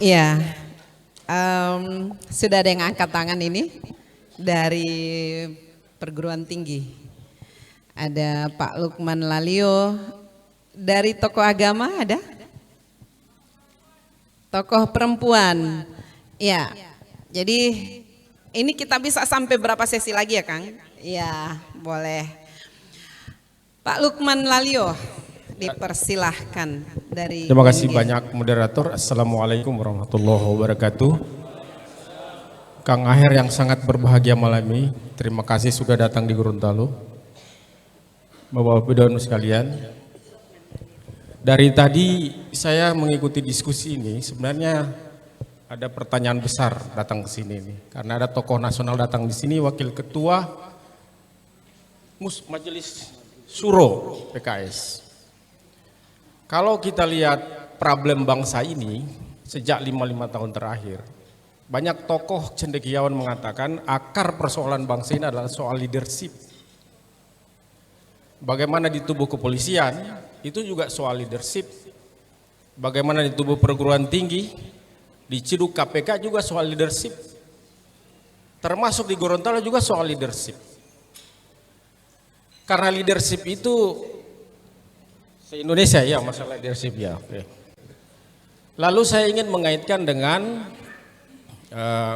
Iya, sudah ada yang angkat tangan ini dari perguruan tinggi. Ada Pak Lukman Lalio, dari tokoh agama ada? Tokoh perempuan. Ya, jadi ini kita bisa sampai berapa sesi lagi ya Kang? Iya, boleh. Pak Lukman Lalio, dipersilahkan dari Terima kasih India. banyak moderator. Assalamualaikum warahmatullahi wabarakatuh. Kang Aher yang sangat berbahagia malam ini, terima kasih sudah datang di Gorontalo. Bapak-bapak dan sekalian, dari tadi saya mengikuti diskusi ini, sebenarnya ada pertanyaan besar datang ke sini nih, karena ada tokoh nasional datang di sini, wakil ketua Majelis Suro PKS. Kalau kita lihat problem bangsa ini sejak 55 tahun terakhir, banyak tokoh cendekiawan mengatakan akar persoalan bangsa ini adalah soal leadership. Bagaimana di tubuh kepolisian, itu juga soal leadership. Bagaimana di tubuh perguruan tinggi, di ciduk KPK juga soal leadership. Termasuk di Gorontalo juga soal leadership. Karena leadership itu se-Indonesia ya, masalah leadership ya. Oke. Lalu saya ingin mengaitkan dengan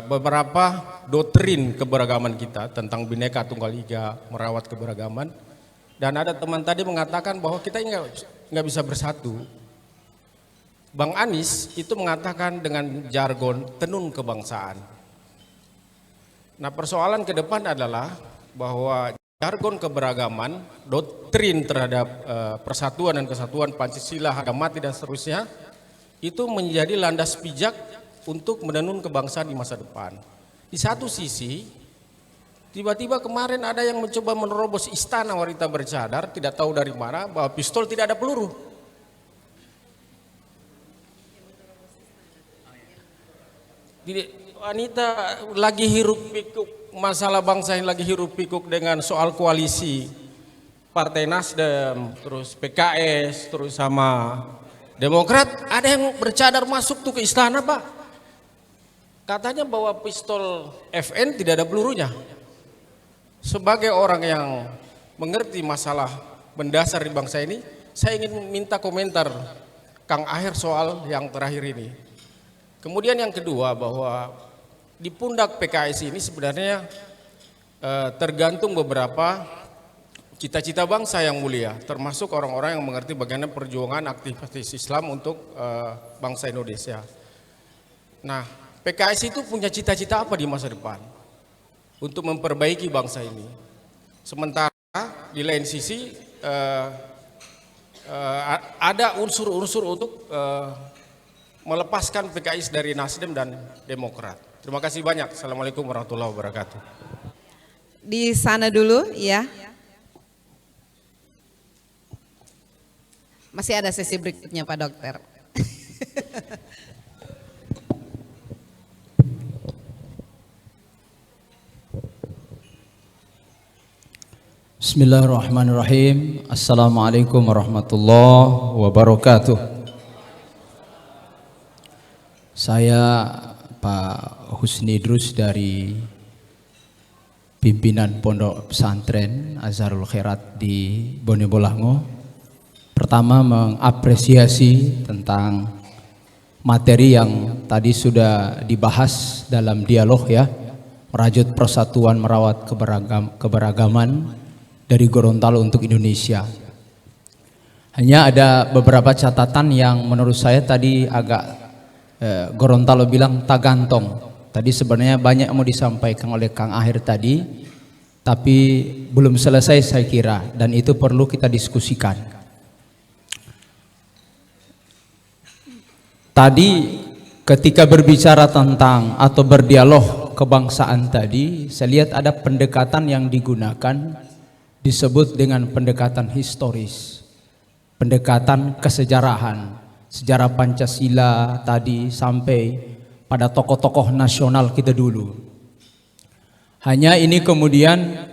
beberapa doktrin keberagaman kita tentang Bhinneka Tunggal Ika, merawat keberagaman. Dan ada teman tadi mengatakan bahwa kita nggak bisa bersatu. Bang Anies itu mengatakan dengan jargon tenun kebangsaan. Nah, persoalan ke depan adalah bahwa jargon keberagaman, doktrin terhadap persatuan dan kesatuan Pancasila, harga mati dan seterusnya itu menjadi landas pijak untuk menenun kebangsaan di masa depan. Di satu sisi, tiba-tiba kemarin ada yang mencoba menerobos istana wanita bercadar, tidak tahu dari mana, bahwa pistol tidak ada peluru. Wanita lagi hiruk pikuk, masalah bangsa yang lagi hiruk pikuk dengan soal koalisi Partai Nasdem, terus PKS, terus sama Demokrat, ada yang bercadar masuk tuh ke istana Pak. Katanya bahwa pistol FN tidak ada pelurunya. Sebagai orang yang mengerti masalah mendasar di bangsa ini, saya ingin minta komentar Kang Aher soal yang terakhir ini. Kemudian yang kedua, bahwa di pundak PKS ini sebenarnya tergantung beberapa cita-cita bangsa yang mulia, termasuk orang-orang yang mengerti bagaimana perjuangan aktivis Islam untuk bangsa Indonesia. Nah, PKS itu punya cita-cita apa di masa depan untuk memperbaiki bangsa ini? Sementara di lain sisi ada unsur-unsur untuk melepaskan PKS dari Nasdem dan Demokrat. Terima kasih banyak. Assalamualaikum warahmatullahi wabarakatuh. Di sana dulu ya. Masih ada sesi berikutnya Pak Dokter. Bismillahirrahmanirrahim. Assalamualaikum warahmatullahi wabarakatuh. Saya Pak Husni Idrus dari pimpinan Pondok Pesantren Azharul Khairat di Bonebolango. Pertama, mengapresiasi tentang materi yang tadi sudah dibahas dalam dialog ya, merajut persatuan merawat keberagaman dari Gorontalo untuk Indonesia. Hanya ada beberapa catatan yang menurut saya tadi agak Gorontalo bilang tagantong. Tadi sebenarnya banyak mau disampaikan oleh Kang Aher tadi, tapi belum selesai saya kira, dan itu perlu kita diskusikan. Tadi ketika berbicara tentang atau berdialog kebangsaan tadi, saya lihat ada pendekatan yang digunakan disebut dengan pendekatan historis, pendekatan kesejarahan, sejarah Pancasila tadi sampai pada tokoh-tokoh nasional kita dulu. Hanya ini kemudian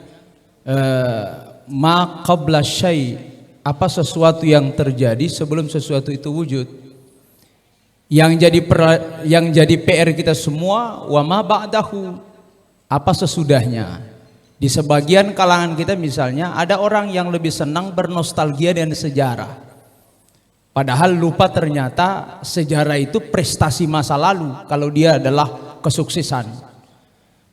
ma qabla syai', apa sesuatu yang terjadi sebelum sesuatu itu wujud. yang jadi PR kita semua, wa ma ba'dahu, apa sesudahnya. Di sebagian kalangan kita misalnya ada orang yang lebih senang bernostalgia dengan sejarah, padahal lupa ternyata sejarah itu prestasi masa lalu kalau dia adalah kesuksesan.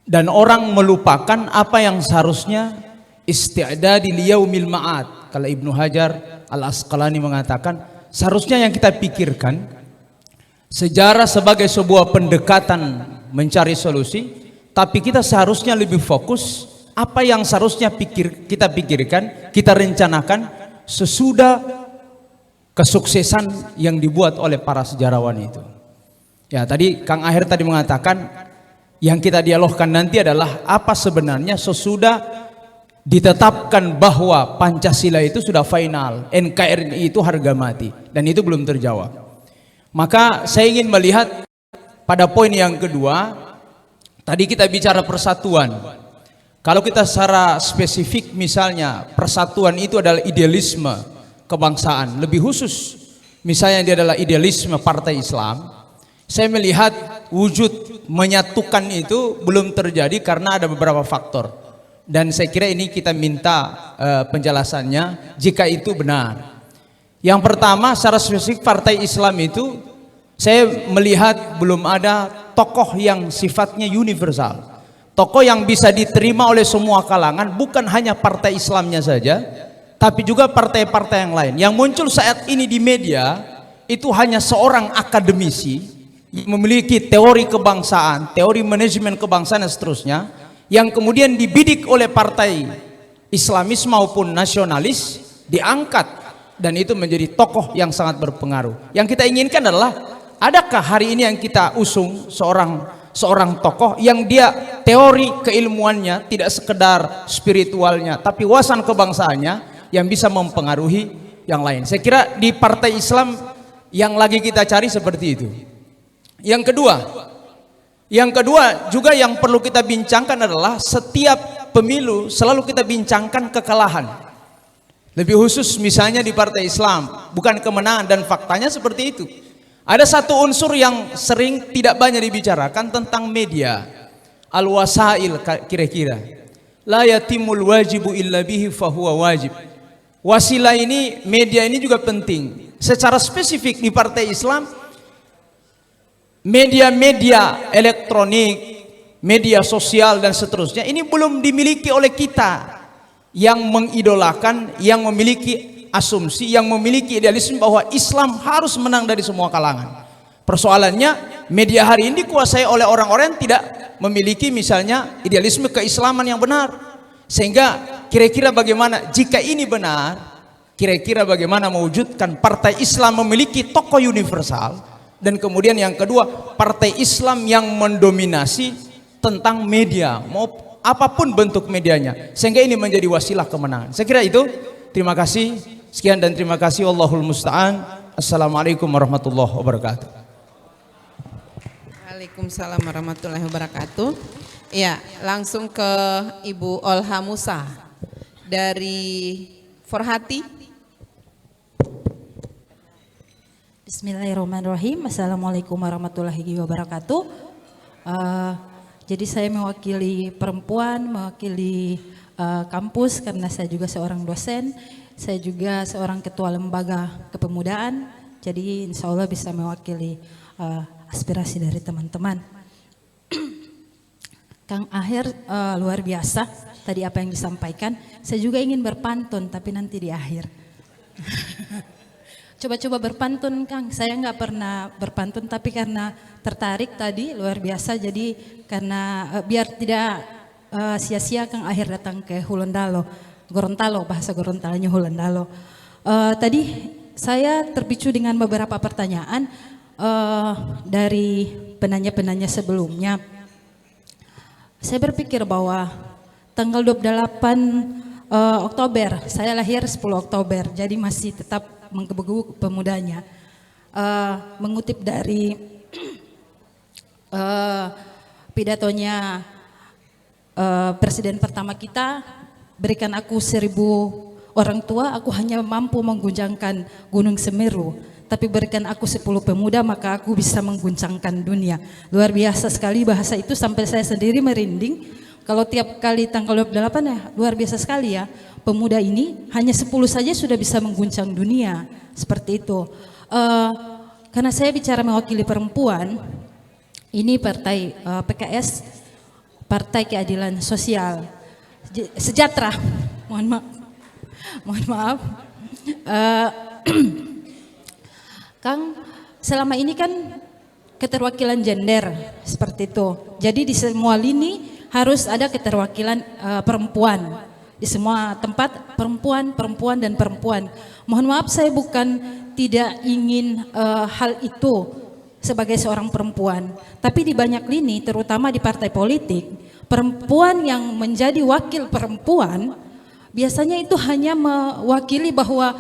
Dan orang melupakan apa yang seharusnya isti'dadi liyaumil ma'ad. Kalau Ibnu Hajar Al-Asqalani mengatakan seharusnya yang kita pikirkan sejarah sebagai sebuah pendekatan mencari solusi, tapi kita seharusnya lebih fokus apa yang seharusnya kita pikirkan, kita rencanakan sesudah kesuksesan yang dibuat oleh para sejarawan itu. Ya, tadi Kang Aher tadi mengatakan yang kita dialogkan nanti adalah apa sebenarnya sesudah ditetapkan bahwa Pancasila itu sudah final, NKRI itu harga mati, dan itu belum terjawab. Maka saya ingin melihat pada poin yang kedua, tadi kita bicara persatuan. Kalau kita secara spesifik misalnya persatuan itu adalah idealisme kebangsaan, lebih khusus misalnya dia adalah idealisme partai Islam, saya melihat wujud menyatukan itu belum terjadi karena ada beberapa faktor. Dan saya kira ini kita minta penjelasannya jika itu benar. Yang pertama, secara spesifik partai Islam itu saya melihat belum ada tokoh yang sifatnya universal, tokoh yang bisa diterima oleh semua kalangan, bukan hanya partai Islamnya saja, tapi juga partai-partai yang lain. Yang muncul saat ini di media itu hanya seorang akademisi yang memiliki teori kebangsaan, teori manajemen kebangsaan dan seterusnya, yang kemudian dibidik oleh partai Islamis maupun nasionalis, diangkat, dan itu menjadi tokoh yang sangat berpengaruh. Yang kita inginkan adalah, adakah hari ini yang kita usung seorang tokoh yang dia teori keilmuannya tidak sekedar spiritualnya, tapi wawasan kebangsaannya yang bisa mempengaruhi yang lain. Saya kira di partai Islam yang lagi kita cari seperti itu. Yang kedua juga yang perlu kita bincangkan adalah setiap pemilu selalu kita bincangkan kekalahan. Lebih khusus misalnya di partai Islam, bukan kemenangan, dan faktanya seperti itu. Ada satu unsur yang sering tidak banyak dibicarakan tentang media, al-wasail, kira-kira la yatimul wajibu illa bihi fahuwa wajib. Wasilah ini, media ini juga penting. Secara spesifik di partai Islam, media-media elektronik, media sosial dan seterusnya ini belum dimiliki oleh kita yang mengidolakan, yang memiliki asumsi, yang memiliki idealisme bahwa Islam harus menang dari semua kalangan. Persoalannya, media hari ini dikuasai oleh orang-orang yang tidak memiliki misalnya idealisme keislaman yang benar. Sehingga kira-kira bagaimana jika ini benar, kira-kira bagaimana mewujudkan partai Islam memiliki tokoh universal, dan kemudian yang kedua, partai Islam yang mendominasi tentang media, mau apapun bentuk medianya, sehingga ini menjadi wasilah kemenangan. Saya kira itu. Terima kasih. Sekian dan terima kasih. Wallahul musta'an. Assalamualaikum warahmatullahi wabarakatuh. Waalaikumsalam warahmatullahi wabarakatuh. Ya, langsung ke Ibu Olha Musa dari Forhati. Bismillahirrahmanirrahim. Assalamualaikum warahmatullahi wabarakatuh. Jadi saya mewakili perempuan, mewakili kampus karena saya juga seorang dosen, saya juga seorang ketua lembaga kepemudaan. Jadi insya Allah bisa mewakili aspirasi dari teman-teman. Kang Aher luar biasa tadi apa yang disampaikan. Saya juga ingin berpantun tapi nanti di akhir. Coba-coba berpantun Kang, saya nggak pernah berpantun tapi karena tertarik tadi luar biasa, jadi karena biar tidak sia-sia Kang Aher datang ke Gorontalo, bahasa Gorontalonya Hulendalo. Tadi saya terpicu dengan beberapa pertanyaan dari penanya-penanya sebelumnya. Saya berpikir bahwa tanggal 28 Oktober, saya lahir 10 Oktober, jadi masih tetap menggebu-gebu pemudanya. Mengutip dari pidatonya presiden pertama kita, berikan aku 1000 orang tua, aku hanya mampu mengguncangkan Gunung Semeru. tapi berikan aku 10 pemuda maka aku bisa mengguncangkan dunia. Luar biasa sekali bahasa itu sampai saya sendiri merinding. Kalau tiap kali tanggal 28 ya luar biasa sekali ya. Pemuda ini hanya 10 saja sudah bisa mengguncang dunia. Seperti itu. Karena saya bicara mewakili perempuan, ini partai PKS, Partai Keadilan Sosial Sejahtera. Mohon maaf. Kang, selama ini kan keterwakilan gender seperti itu. Jadi di semua lini harus ada keterwakilan perempuan. Di semua tempat perempuan, perempuan dan perempuan. Mohon maaf saya bukan tidak ingin hal itu sebagai seorang perempuan. Tapi di banyak lini terutama di partai politik, perempuan yang menjadi wakil perempuan biasanya itu hanya mewakili bahwa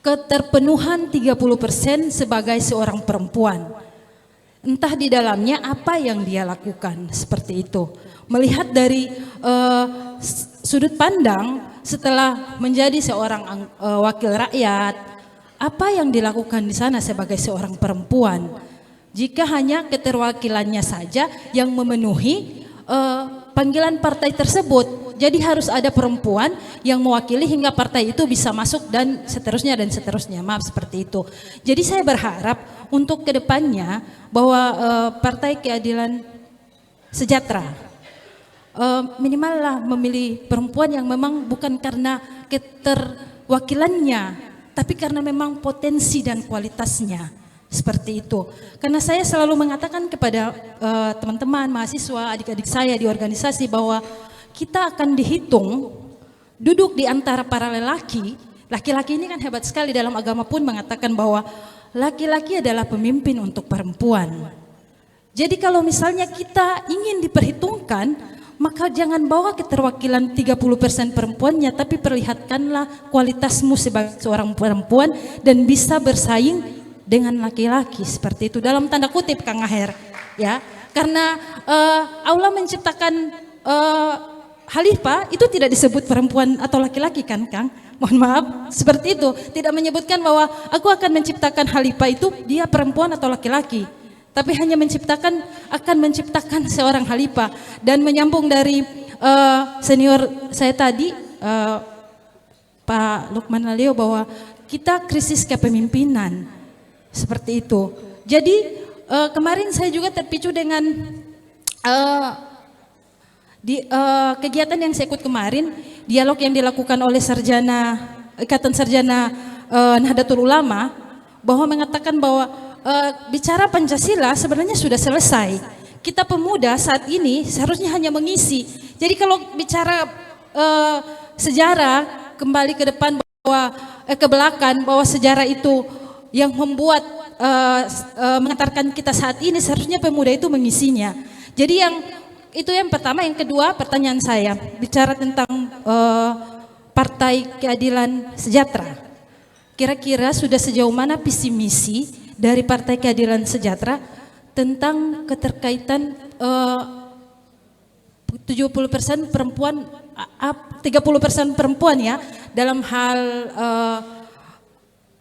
keterpenuhan 30% sebagai seorang perempuan. Entah di dalamnya apa yang dia lakukan seperti itu. Melihat dari sudut pandang setelah menjadi seorang wakil rakyat, apa yang dilakukan di sana sebagai seorang perempuan? Jika hanya keterwakilannya saja yang memenuhi panggilan partai tersebut, jadi harus ada perempuan yang mewakili hingga partai itu bisa masuk dan seterusnya. Maaf seperti itu. Jadi saya berharap untuk kedepannya bahwa Partai Keadilan Sejahtera minimallah memilih perempuan yang memang bukan karena keterwakilannya, tapi karena memang potensi dan kualitasnya. Seperti itu. Karena saya selalu mengatakan kepada teman-teman, mahasiswa, adik-adik saya di organisasi bahwa kita akan dihitung duduk di antara para lelaki. Laki-laki ini kan hebat sekali, dalam agama pun mengatakan bahwa laki-laki adalah pemimpin untuk perempuan. Jadi kalau misalnya kita ingin diperhitungkan, maka jangan bawa keterwakilan 30% perempuannya, tapi perlihatkanlah kualitasmu sebagai seorang perempuan dan bisa bersaing dengan laki-laki seperti itu, dalam tanda kutip Kang Aher ya, karena Allah menciptakan Khalifah itu tidak disebut perempuan atau laki-laki kan Kang, mohon maaf seperti itu, tidak menyebutkan bahwa aku akan menciptakan Khalifah itu dia perempuan atau laki-laki, tapi hanya akan menciptakan seorang Khalifah. Dan menyambung dari senior saya tadi Pak Lukman Lalio bahwa kita krisis kepemimpinan. Seperti itu. Jadi kemarin saya juga terpicu dengan kegiatan yang saya ikut kemarin, dialog yang dilakukan oleh Ikatan Sarjana Nahdlatul Ulama, bahwa mengatakan bahwa bicara Pancasila sebenarnya sudah selesai. Kita pemuda saat ini seharusnya hanya mengisi. Jadi kalau bicara sejarah kembali ke depan bahwa ke belakang bahwa sejarah itu yang membuat mengantarkan kita saat ini, seharusnya pemuda itu mengisinya. Jadi yang pertama. Yang kedua, pertanyaan saya bicara tentang Partai Keadilan Sejahtera. Kira-kira sudah sejauh mana visi misi dari Partai Keadilan Sejahtera tentang keterkaitan 70% perempuan, 30% perempuan ya, dalam hal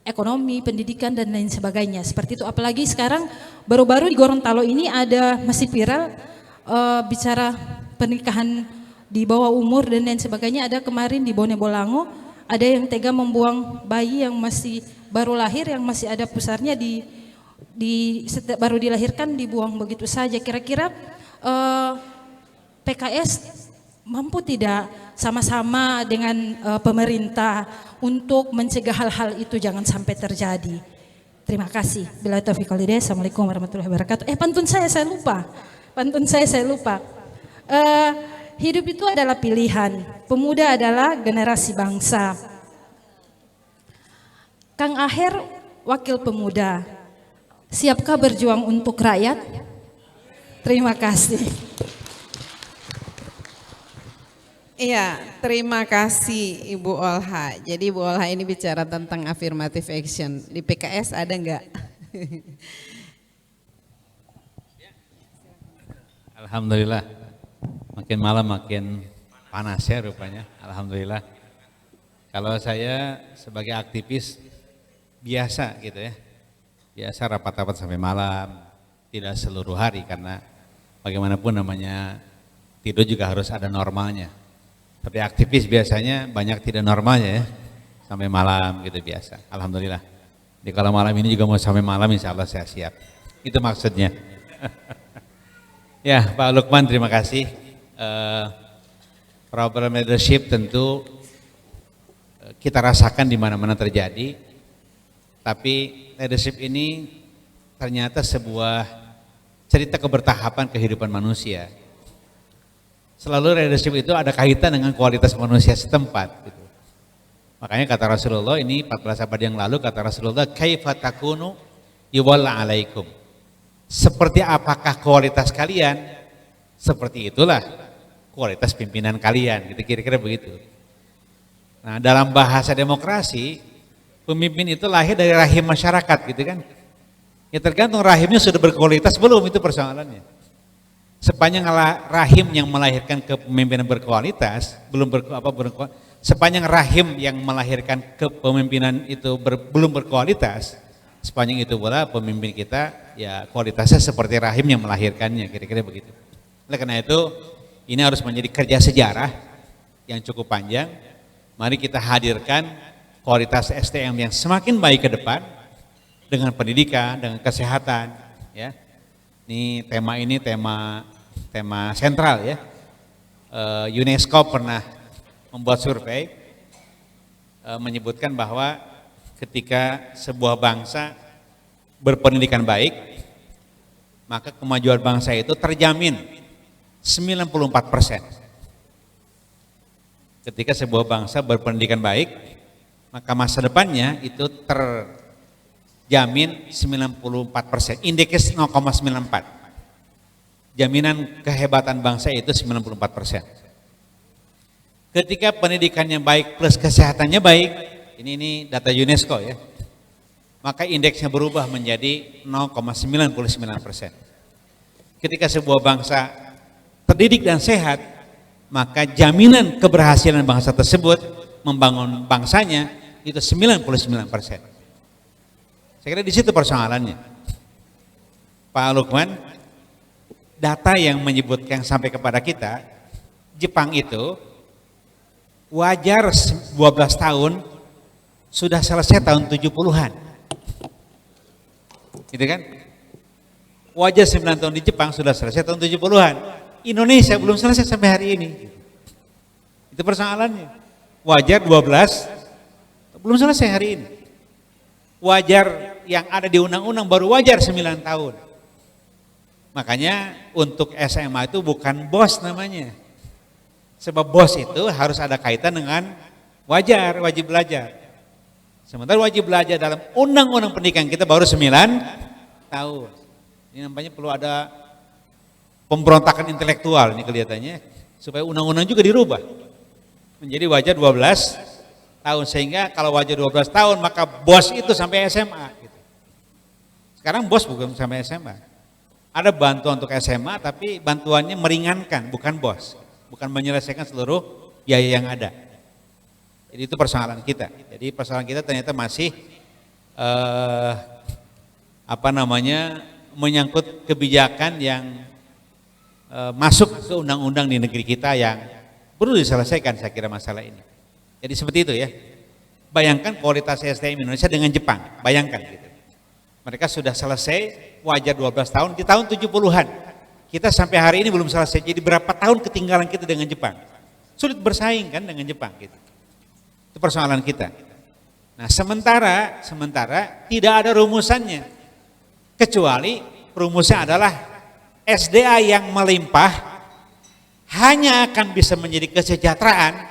ekonomi, pendidikan dan lain sebagainya. Seperti itu. Apalagi sekarang baru-baru di Gorontalo ini masih viral bicara pernikahan di bawah umur dan lain sebagainya. Ada kemarin di Bone Bolango, ada yang tega membuang bayi yang masih baru lahir, yang masih ada pusarnya baru dilahirkan, dibuang begitu saja. Kira-kira PKS mampu tidak sama-sama dengan pemerintah untuk mencegah hal-hal itu jangan sampai terjadi. Terima kasih. Billahi taufiq wal hidayah. Assalamualaikum warahmatullahi wabarakatuh. Pantun saya lupa. Hidup itu adalah pilihan. Pemuda adalah generasi bangsa. Kang Aher, wakil pemuda. Siapkah berjuang untuk rakyat? Terima kasih. Iya, terima kasih Ibu Olha. Jadi Ibu Olha ini bicara tentang affirmative action. Di PKS ada enggak? Alhamdulillah, makin malam makin panas ya rupanya, alhamdulillah. Kalau saya sebagai aktivis biasa gitu ya, biasa rapat-rapat sampai malam, tidak seluruh hari karena bagaimanapun namanya tidur juga harus ada normalnya. Tapi aktivis biasanya banyak tidak normalnya ya, sampai malam gitu biasa. Alhamdulillah. Jadi kalau malam ini juga mau sampai malam insya Allah saya siap. Itu maksudnya. Ya Pak Lukman terima kasih. Problem leadership tentu kita rasakan di mana-mana terjadi. Tapi leadership ini ternyata sebuah cerita kebertahapan kehidupan manusia. Selalu leadership itu ada kaitan dengan kualitas manusia setempat. Gitu. Makanya kata Rasulullah ini 14 abad yang lalu kata Rasulullah, kaifa takunu yuwalla alaikum. Seperti apakah kualitas kalian? Seperti itulah kualitas pimpinan kalian. Gitu kira-kira begitu. Nah, dalam bahasa demokrasi, pemimpin itu lahir dari rahim masyarakat gitu kan. Ya tergantung rahimnya sudah berkualitas belum, itu persoalannya. Sepanjang rahim yang melahirkan kepemimpinan berkualitas, sepanjang rahim yang melahirkan kepemimpinan itu belum berkualitas, sepanjang itu pula pemimpin kita ya kualitasnya seperti rahim yang melahirkannya, kira-kira begitu. Oleh karena itu, ini harus menjadi kerja sejarah yang cukup panjang. Mari kita hadirkan kualitas SDM yang semakin baik ke depan dengan pendidikan, dengan kesehatan, ya. Ini tema sentral ya. UNESCO pernah membuat survei menyebutkan bahwa ketika sebuah bangsa berpendidikan baik, maka kemajuan bangsa itu terjamin 94%. Ketika sebuah bangsa berpendidikan baik, maka masa depannya itu terjamin 94%, indeks 0,94. Jaminan kehebatan bangsa itu 94%. Ketika pendidikannya baik plus kesehatannya baik, ini data UNESCO ya, maka indeksnya berubah menjadi 0,99%. Ketika sebuah bangsa terdidik dan sehat, maka jaminan keberhasilan bangsa tersebut membangun bangsanya itu 99%. Saya kira di situ persoalannya. Pak Lukman, data yang menyebutkan sampai kepada kita, Jepang itu wajar 12 tahun sudah selesai tahun 70-an. Gitu kan? Wajar 9 tahun di Jepang sudah selesai tahun 70-an. Indonesia belum selesai sampai hari ini. Itu persoalannya. Wajar 12 belum selesai hari ini. Wajar yang ada di undang-undang baru wajar 9 tahun. Makanya untuk SMA itu bukan BOS namanya. Sebab BOS itu harus ada kaitan dengan wajib belajar. Sementara wajib belajar dalam undang-undang pendidikan kita baru 9 tahun. Ini namanya perlu ada pemberontakan intelektual ini kelihatannya. Supaya undang-undang juga dirubah. Menjadi wajar 12 tahun. Sehingga kalau wajar 12 tahun maka BOS itu sampai SMA. Sekarang BOS bukan sampai SMA. Ada bantuan untuk SMA tapi bantuannya meringankan, bukan BOS. Bukan menyelesaikan seluruh biaya yang ada. Jadi itu persoalan kita. Jadi persoalan kita ternyata masih menyangkut kebijakan yang masuk ke undang-undang di negeri kita yang perlu diselesaikan saya kira masalah ini. Jadi seperti itu ya. Bayangkan kualitas SDM Indonesia dengan Jepang, bayangkan gitu. Mereka sudah selesai wajar 12 tahun di tahun 70-an. Kita sampai hari ini belum selesai. Jadi berapa tahun ketinggalan kita dengan Jepang? Sulit bersaing kan dengan Jepang gitu. Itu persoalan kita. Nah, sementara tidak ada rumusannya. Kecuali rumusnya adalah SDA yang melimpah hanya akan bisa menjadi kesejahteraan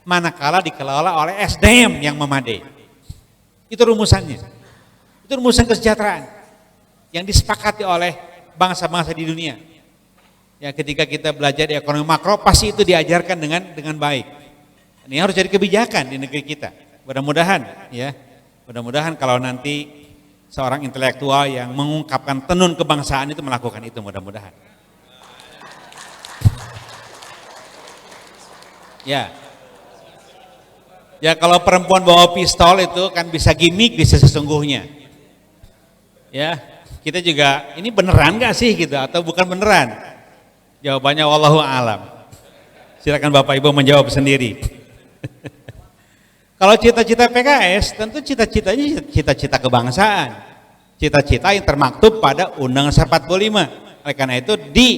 manakala dikelola oleh SDM yang memadai. Itu rumusannya. Itu rumusan kesejahteraan yang disepakati oleh bangsa-bangsa di dunia. Ya, ketika kita belajar di ekonomi makro pasti itu diajarkan dengan baik. Ini harus jadi kebijakan di negeri kita. Mudah-mudahan ya. Mudah-mudahan kalau nanti seorang intelektual yang mengungkapkan tenun kebangsaan itu melakukan itu, mudah-mudahan. Ya. Ya kalau perempuan bawa pistol itu kan bisa gimmick, bisa sesungguhnya. Ya, kita juga ini beneran nggak sih gitu atau bukan beneran? Jawabannya wallahu alam. Silakan Bapak Ibu menjawab sendiri. Kalau cita-cita PKS tentu cita-citanya cita-cita kebangsaan. Cita-cita yang termaktub pada Undang-Undang 45. Oleh karena itu di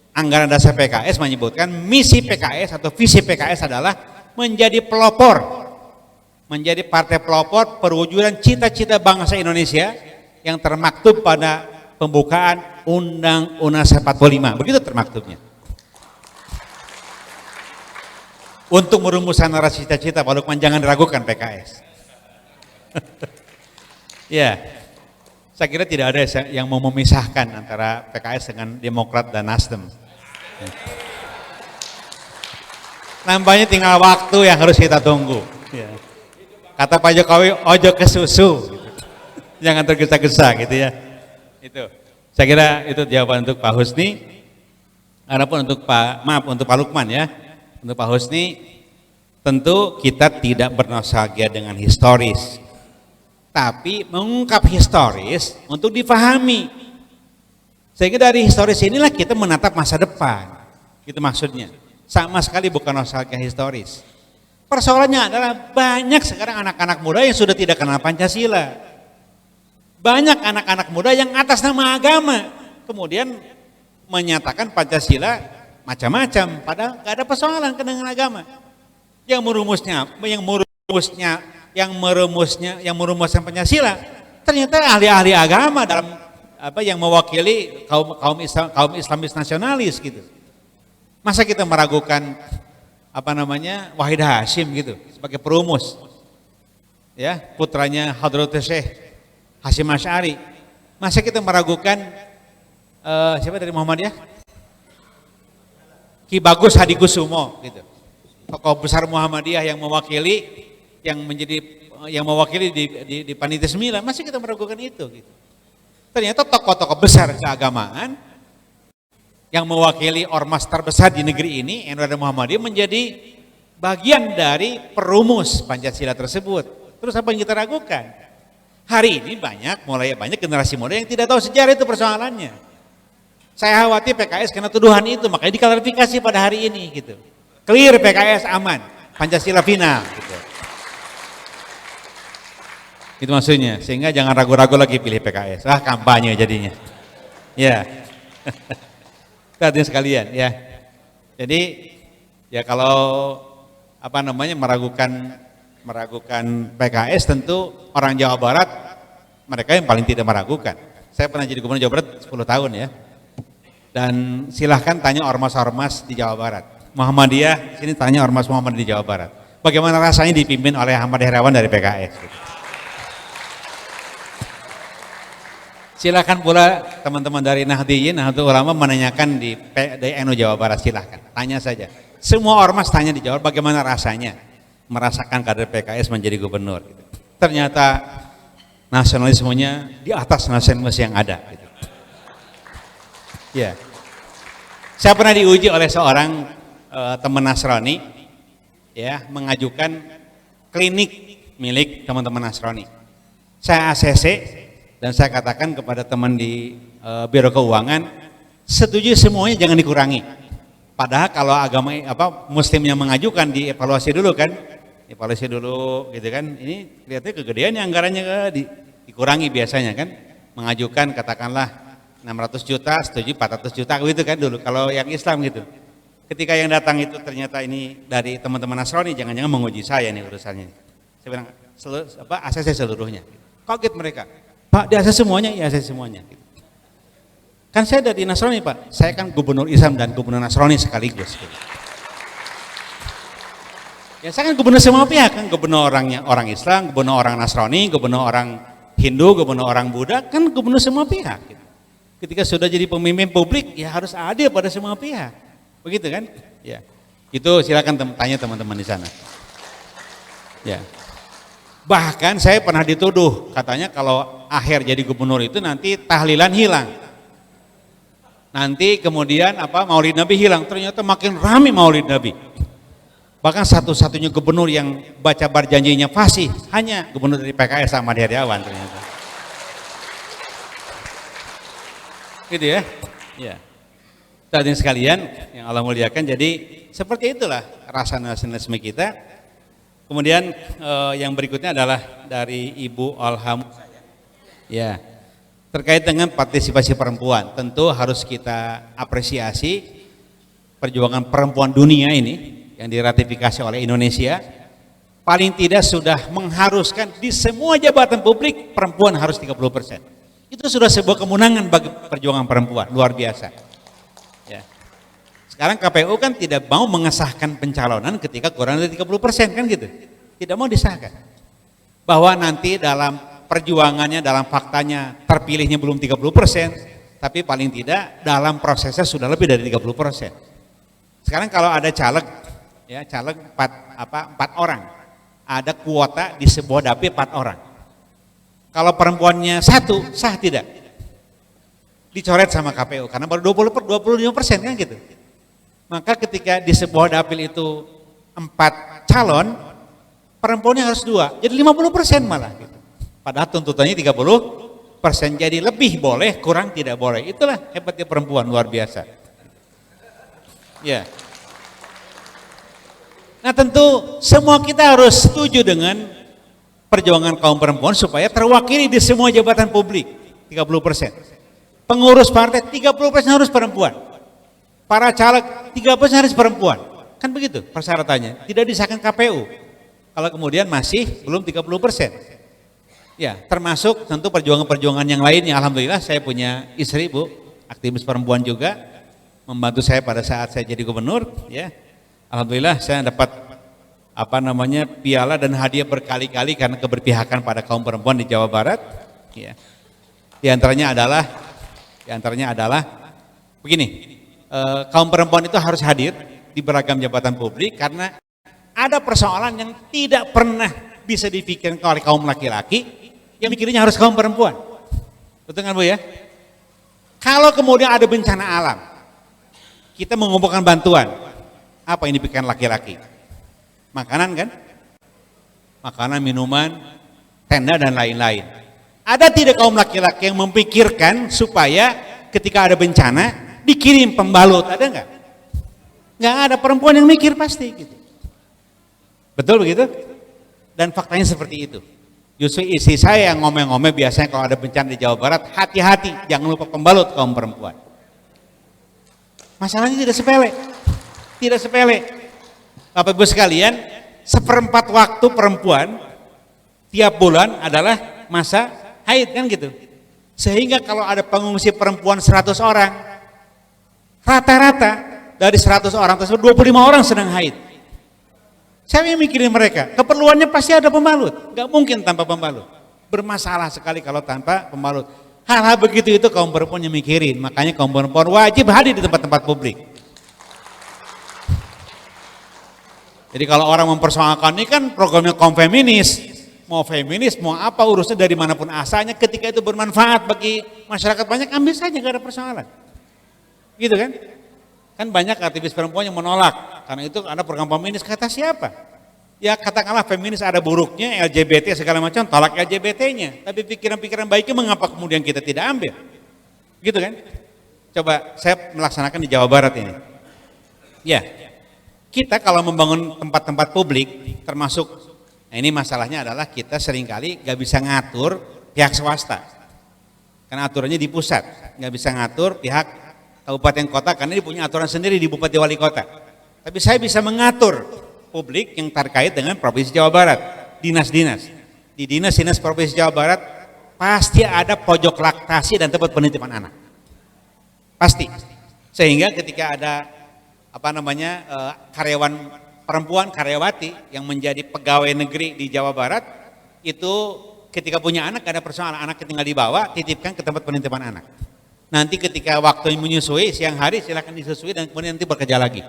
anggaran dasar PKS menyebutkan misi PKS atau visi PKS adalah menjadi pelopor, menjadi partai pelopor perwujudan cita-cita bangsa Indonesia yang termaktub pada pembukaan Undang-Undang 45. Begitu termaktubnya. Untuk merumuskan narasi cita-cita, Pak Lukman jangan diragukan PKS. Ya, saya kira tidak ada yang mau memisahkan antara PKS dengan Demokrat dan Nasdem. Nampaknya tinggal waktu yang harus kita tunggu. Ya. Kata Pak Jokowi, ojo ke susu, gitu. Jangan tergesa-gesa gitu ya. Itu, saya kira itu jawaban untuk Pak Husni. Adapun untuk untuk Pak Lukman ya, untuk Pak Husni, tentu kita tidak bernostalgia dengan historis, tapi mengungkap historis untuk difahami. Sehingga dari historis inilah kita menatap masa depan. Itu maksudnya. Sama sekali bukan nostalgia historis. Persoalannya adalah banyak sekarang anak-anak muda yang sudah tidak kenal Pancasila. Banyak anak-anak muda yang atas nama agama kemudian menyatakan Pancasila macam-macam, padahal nggak ada persoalan dengan agama. Yang merumuskan Pancasila ternyata ahli-ahli agama dalam yang mewakili kaum Islamis nasionalis gitu. Masa kita meragukan Wahid Hashim gitu sebagai perumus, ya putranya Hadratus Syekh Hashim Asy'ari. Masa kita meragukan siapa dari Muhammadiyah? Ki Bagus Hadikusumo gitu. Tokoh besar Muhammadiyah yang mewakili di Panitia 9. Masih kita meragukan itu gitu. Ternyata tokoh-tokoh besar keagamaan yang mewakili ormas terbesar di negeri ini, NU dan Muhammadiyah, menjadi bagian dari perumus Pancasila tersebut. Terus apa yang kita ragukan? Hari ini mulai banyak generasi muda yang tidak tahu sejarah, itu persoalannya. Saya khawatir PKS kena tuduhan itu, makanya diklarifikasi pada hari ini gitu. Clear, PKS aman, Pancasila final gitu. Itu maksudnya, sehingga jangan ragu-ragu lagi pilih PKS. Kampanye jadinya. Ya. Hadirin sekalian ya. Jadi ya kalau meragukan PKS, tentu orang Jawa Barat mereka yang paling tidak meragukan. Saya pernah jadi gubernur Jawa Barat 10 tahun ya. Dan silahkan tanya ormas-ormas di Jawa Barat. Muhammadiyah, sini tanya ormas Muhammadiyah di Jawa Barat. Bagaimana rasanya dipimpin oleh Ahmad Herawan dari PKS. Gitu. Silakan pula teman-teman dari Nahdliyin, Nahdlatul Ulama menanyakan di NU Jawa Barat, silahkan. Tanya saja. Semua ormas tanya di Jawa Barat bagaimana rasanya merasakan kader PKS menjadi gubernur. Gitu. Ternyata nasionalismenya di atas nasionalisme yang ada. Gitu. Ya, saya pernah diuji oleh seorang teman Nasrani, ya, mengajukan klinik milik teman-teman Nasrani. Saya ACC dan saya katakan kepada teman di Biro Keuangan, setuju semuanya jangan dikurangi. Padahal kalau agama Muslim yang mengajukan dievaluasi dulu kan, evaluasi dulu gitu kan. Ini lihatnya kegedean anggarannya dikurangi biasanya kan, mengajukan katakanlah 600 juta, setuju 400 juta gitu kan dulu kalau yang Islam gitu. Ketika yang datang itu ternyata ini dari teman-teman Nasrani, jangan-jangan menguji saya nih urusannya. Saya bilang ACC seluruhnya. Kaget mereka. Pak, di ACC semuanya? Iya, ACC semuanya. Gitu. Kan saya dari Nasrani Pak, saya kan gubernur Islam dan gubernur Nasrani sekaligus. Gitu. Ya saya kan gubernur semua pihak, kan gubernur orang Islam, gubernur orang Nasrani, gubernur orang Hindu, gubernur orang Buddha, kan gubernur semua pihak. Gitu. Ketika sudah jadi pemimpin publik, ya harus adil pada semua pihak. Begitu kan? Ya. Itu silakan tanya teman-teman di sana. Ya. Bahkan saya pernah dituduh, katanya kalau akhir jadi gubernur itu nanti tahlilan hilang. Nanti kemudian Maulid Nabi hilang. Ternyata makin ramai Maulid Nabi. Bahkan satu-satunya gubernur yang baca berjanjinya fasih hanya gubernur dari PKS Ahmad Heriawan ternyata. Gitu ya. Ya. Hadirin sekalian yang Allah muliakan, jadi seperti itulah rasa nasionalisme kita. Kemudian yang berikutnya adalah dari Ibu Alham. Ya, terkait dengan partisipasi perempuan, tentu harus kita apresiasi perjuangan perempuan dunia ini yang diratifikasi oleh Indonesia. Paling tidak sudah mengharuskan di semua jabatan publik perempuan harus 30%. Itu sudah sebuah kemenangan bagi perjuangan perempuan, luar biasa. Ya. Sekarang KPU kan tidak mau mengesahkan pencalonan ketika kurang dari 30% kan gitu. Tidak mau disahkan. Bahwa nanti dalam perjuangannya, dalam faktanya terpilihnya belum 30%, tapi paling tidak dalam prosesnya sudah lebih dari 30%. Sekarang kalau ada caleg, ya caleg 4 orang, ada kuota di sebuah dapil 4 orang. Kalau perempuannya 1, sah tidak? Dicoret sama KPU karena baru 25% kan gitu. Maka ketika di sebuah dapil itu 4 calon, perempuannya harus 2, jadi 50% malah gitu. Padahal tuntutannya 30%, jadi lebih boleh, kurang tidak boleh. Itulah hebatnya perempuan, luar biasa. Ya. Nah tentu semua kita harus setuju dengan perjuangan kaum perempuan supaya terwakili di semua jabatan publik 30%. Pengurus partai 30% harus perempuan. Para caleg 30% harus perempuan. Kan begitu persyaratannya. Tidak disahkan KPU. Kalau kemudian masih belum 30%. Ya, termasuk tentu perjuangan-perjuangan yang lainnya. Alhamdulillah saya punya istri, Bu, aktivis perempuan juga, membantu saya pada saat saya jadi gubernur, ya. Alhamdulillah saya dapat piala dan hadiah berkali-kali karena keberpihakan pada kaum perempuan di Jawa Barat, ya. Di antaranya adalah begini, kaum perempuan itu harus hadir di beragam jabatan publik karena ada persoalan yang tidak pernah bisa dipikirkan oleh kaum laki-laki, yang mikirnya harus kaum perempuan. Betul kan Bu ya? Kalau kemudian ada bencana alam, kita mengumpulkan bantuan, apa yang dipikirkan laki-laki? Makanan kan? Makanan, minuman, tenda dan lain-lain. Ada tidak kaum laki-laki yang memikirkan supaya ketika ada bencana dikirim pembalut, ada enggak? Enggak ada, perempuan yang mikir pasti gitu. Betul begitu? Dan faktanya seperti itu. Justru istri saya yang ngomel-ngomel biasanya kalau ada bencana di Jawa Barat, hati-hati jangan lupa pembalut kaum perempuan. Masalahnya tidak sepele. Tidak sepele. Bapak Ibu sekalian, 1/4 waktu perempuan tiap bulan adalah masa haid kan gitu. Sehingga kalau ada pengungsi perempuan 100 orang, rata-rata dari 100 orang tersebut 25 orang sedang haid. Siapa yang mikirin mereka? Keperluannya pasti ada pembalut, nggak mungkin tanpa pembalut. Bermasalah sekali kalau tanpa pembalut. Hal-hal begitu itu kaum perempuan yang mikirin, makanya kaum perempuan wajib hadir di tempat-tempat publik. Jadi kalau orang mempersoalkan ini kan programnya kaum feminis, mau apa urusnya dari manapun asalnya, ketika itu bermanfaat bagi masyarakat banyak, ambil saja, nggak ada persoalan. Gitu kan? Kan banyak aktivis perempuan yang menolak, karena itu ada program feminis. Kata siapa? Ya katakanlah feminis ada buruknya, LGBT segala macam, tolak LGBT-nya. Tapi pikiran-pikiran baiknya mengapa kemudian kita tidak ambil? Gitu kan? Coba saya melaksanakan di Jawa Barat ini. Ya, kita kalau membangun tempat-tempat publik, termasuk, nah ini masalahnya adalah kita seringkali gak bisa ngatur pihak swasta. Karena aturannya di pusat, gak bisa ngatur pihak kabupaten kota karena dia punya aturan sendiri di bupati wali kota. Tapi saya bisa mengatur publik yang terkait dengan Provinsi Jawa Barat, dinas-dinas. Di dinas-dinas Provinsi Jawa Barat pasti ada pojok laktasi dan tempat penitipan anak. Pasti. Sehingga ketika ada karyawan perempuan, karyawati yang menjadi pegawai negeri di Jawa Barat, itu ketika punya anak gak ada persoalan, anak tinggal dibawa, titipkan ke tempat penitipan anak. Nanti ketika waktu menyusui siang hari silakan disusui dan kemudian nanti bekerja lagi.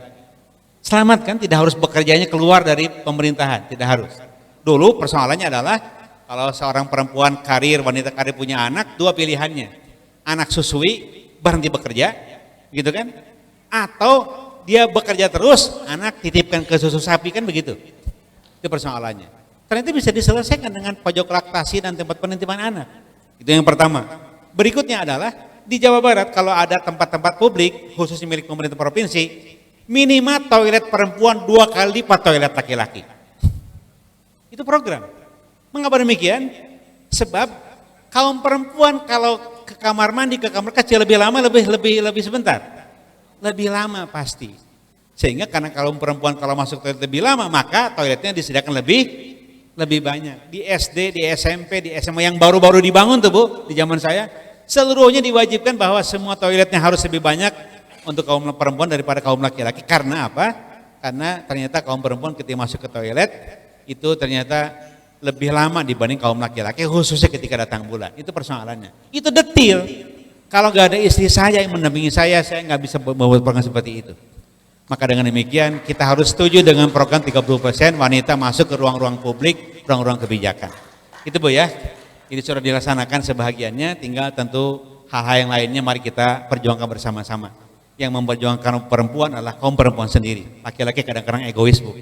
Selamatkan, tidak harus bekerjanya keluar dari pemerintahan, tidak harus. Dulu persoalannya adalah kalau seorang perempuan wanita karir punya anak, 2 pilihannya. Anak susui, berhenti bekerja, gitu kan? Atau dia bekerja terus, anak titipkan ke susu sapi, kan begitu. Itu persoalannya. Ternyata bisa diselesaikan dengan pojok laktasi dan tempat penitipan anak. Itu yang pertama. Berikutnya adalah di Jawa Barat kalau ada tempat-tempat publik, khususnya milik pemerintah provinsi, minimal toilet perempuan 2 kali lipat toilet laki-laki. Itu program. Mengapa demikian? Sebab kaum perempuan kalau ke kamar mandi, ke kamar kecil lebih lama, lebih sebentar. Lebih lama pasti. Sehingga karena kaum perempuan kalau masuk toilet lebih lama, maka toiletnya disediakan lebih banyak. Di SD, di SMP, di SMA yang baru-baru dibangun tuh Bu, di zaman saya, seluruhnya diwajibkan bahwa semua toiletnya harus lebih banyak untuk kaum perempuan daripada kaum laki-laki. Karena apa? Karena ternyata kaum perempuan ketika masuk ke toilet itu ternyata lebih lama dibanding kaum laki-laki, khususnya ketika datang bulan. Itu persoalannya. Itu detil. Kalau nggak ada istri saya yang mendampingi saya nggak bisa membuat program seperti itu. Maka dengan demikian kita harus setuju dengan program 30% wanita masuk ke ruang-ruang publik, ruang-ruang kebijakan. Itu Bu ya. Ini sudah dilaksanakan sebahagiannya, tinggal tentu hal-hal yang lainnya mari kita perjuangkan bersama-sama. Yang memperjuangkan perempuan adalah kaum perempuan sendiri. Laki-laki kadang-kadang egois Bu.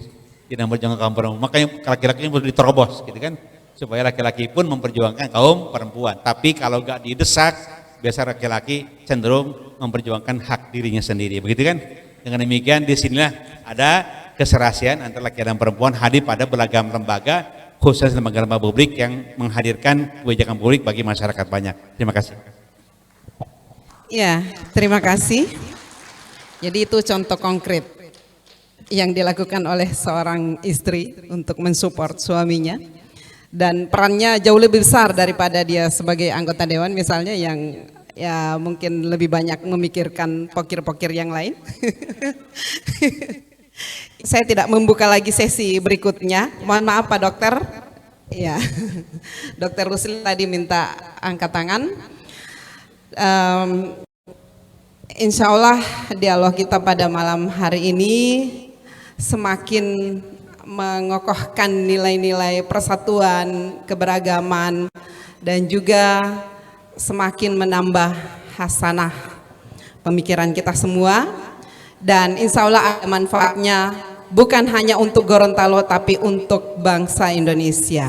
Tidak memperjuangkan kaum perempuan. Makanya laki-laki harus diterobos gitu kan. Supaya laki-laki pun memperjuangkan kaum perempuan. Tapi kalau nggak didesak, biasa laki-laki cenderung memperjuangkan hak dirinya sendiri. Begitu kan? Dengan demikian disinilah ada keserasian antara laki dan perempuan hadir pada beragam lembaga, khususnya lembaga-lembaga publik yang menghadirkan kebijakan publik bagi masyarakat banyak. Terima kasih. Ya, terima kasih. Jadi itu contoh konkret yang dilakukan oleh seorang istri untuk mensupport suaminya. Dan perannya jauh lebih besar daripada dia sebagai anggota dewan misalnya yang ya mungkin lebih banyak memikirkan pokir-pokir yang lain. Saya tidak membuka lagi sesi berikutnya. Mohon maaf Pak Dokter. Ya, Dokter Rusli tadi minta angkat tangan. Insya Allah dialog kita pada malam hari ini semakin mengokohkan nilai-nilai persatuan, keberagaman, dan juga semakin menambah hasanah pemikiran kita semua. Dan insya Allah ada manfaatnya bukan hanya untuk Gorontalo tapi untuk bangsa Indonesia.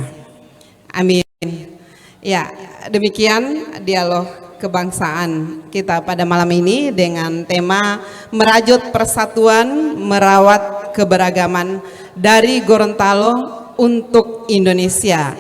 Amin. Ya, demikian dialog kebangsaan kita pada malam ini dengan tema merajut persatuan, merawat keberagaman dari Gorontalo untuk Indonesia.